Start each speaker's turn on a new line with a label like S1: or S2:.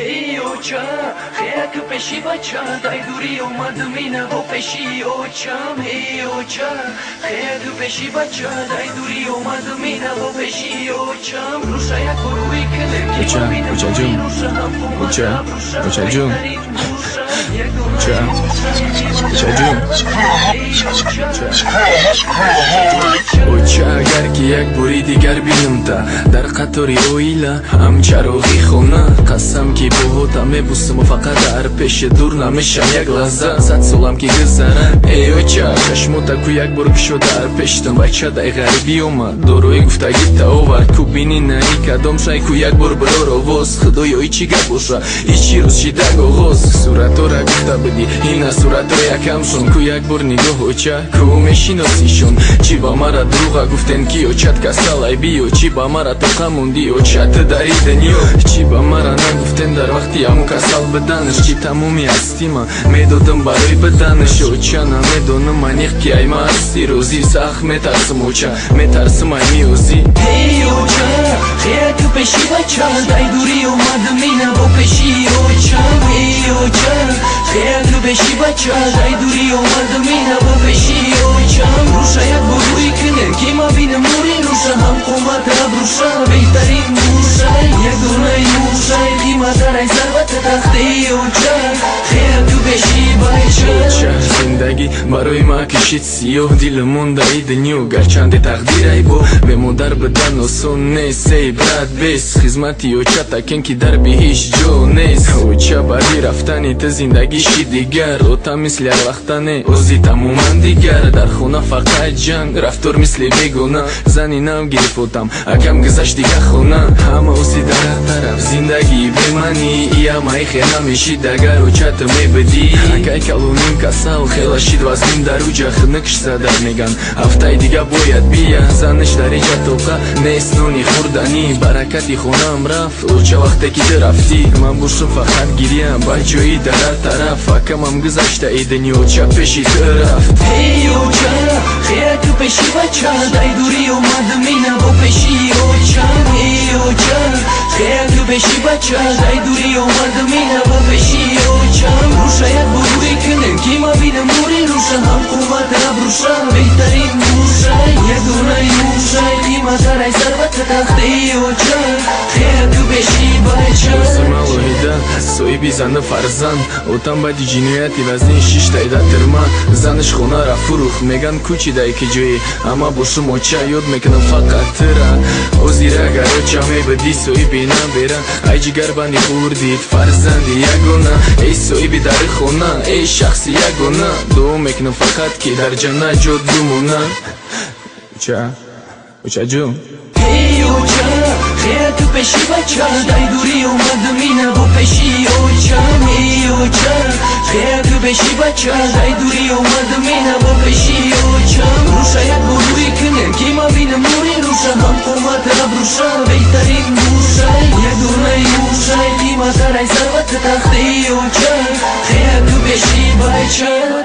S1: ای اوچا خیک پشی بچا دای دوری اومد مینه و پشی اوچام ای اوچا خیک پشی بچا دای دوری اومد مینه و پشی اوچام روشا یک بروی کنه
S2: اوچا اوچا جون اوچا اوچا جون اوچا اوچا جون اوچا اگر که یک بوری دیگر بینم تا در قطاری اویلا هم چراغی خونه قسم که بهوتم میبوسم و فقط در پیش دور نمیشم یک لحظه صد سالم که گذره ای اوچا چشموتا کو یک بار کشو در پیشتم بچه دای غریبی اومد دوروی گفتگی تا اوور کو بینی نه ای کدام شای کو یک بار برار آواز خدای ای چی گپ باشه ایچی روز چی دگ آغاز صورتو را گفته بدی این صورتو یکم شون کو یک بار نگاه اوچا کو میشناسیشون چی با مرا دروغ گفتن کی اوچت کسالای بیو چی با مرا تو قموندی اوچت داری دنیو چی با مرا نگفتن در وقتی همو کسال بدنش چی تمومی هستی من میدادم برای بدنش اوچا نمیدونم منیخ کی ای ما هستی روزی سخت میترسم اوچا میترسم ای میوزی
S1: ای اوچا خیک پشی بچا دای دوری اومد مینه و پشی اوچا ای اوچا خیک پشی بچا دای دوری اومد مینه و پشی اوچا روشا یک بروی کنه که ما بینم موری روشا هم قومت ابروشا بهترین موشا یک دونه موشا که ما دارای ثروت تختی اوچا خیک پشی بچا
S2: زندگی برای ما کشید سیاه دیلمون دایی دنیو گرچند تقدیر ای با به مادر بدن آسون نیست ای برد بیس خدمتی اوچا تکن که در به هیچ جو نیست اوچا برای رفتنی تا زندگیشی دیگر اوتا مثل هر وقتنه اوزی تمومن دیگر در خونه فقط جنگ رفتار مثل بیگونه زنی نم گرفتم اکم گذشت دیگه خونه همه اوزی در طرف زندگی به منی ایا مای خیلی میشی دگر اوچا تمی بدی اکای کلونیم کسال خیلی شید وزنیم در اوجا خنکش زدر میگن هفته دیگه باید بیا زنش در اینجا توقع نیست نونی خوردنی برکتی خونم رفت اوچا وقتی که رفتی من بوشم فقط گیریم با جایی در طرف اکم هم گذشته ای دنیا اوچا پیشی رفت
S1: ای اوچا خیک پشی بچا دای دوری اومد مینه و پشی اوچا ای اوچا خیک پشی بچا دای دوری اومد مینه و پشی اوچا روشا یک بروی کنه که ما بینم موری روشا هم قومت ابروشا بهترین موشا یک دونه موشا که ما دارای ثروت تختی اوچا خیک پشی بچا
S2: سوی بی زن فرزند اوتم بدی جنایتی وزنی 6 تایده ترما زنش خونه را فروخت میگن کوچی دای که جوی اما بوشم اوچا یاد میکنم فقط ترا او زیره اگر اوچا میبدی سوی بی نبیرن ای جگر بندی خوردید فرزندی یگونه ای سوی بی در خونه ای شخصی یگونه دو میکنم فقط که در جنه جد بمونه اوچا جون
S1: ای اوچا خیک پشی بچا دای دوری اومد مینه و پشی اوچا ای اوچا خیک پشی بچا دای دوری اومد مینه و پشی اوچا روشا یک بروی کنه که ما بینم موری روشا هم قومت ابروشا بهترین موشا یک دونه موشا که ما دارای ثروت تختی اوچا خیک پشی بچا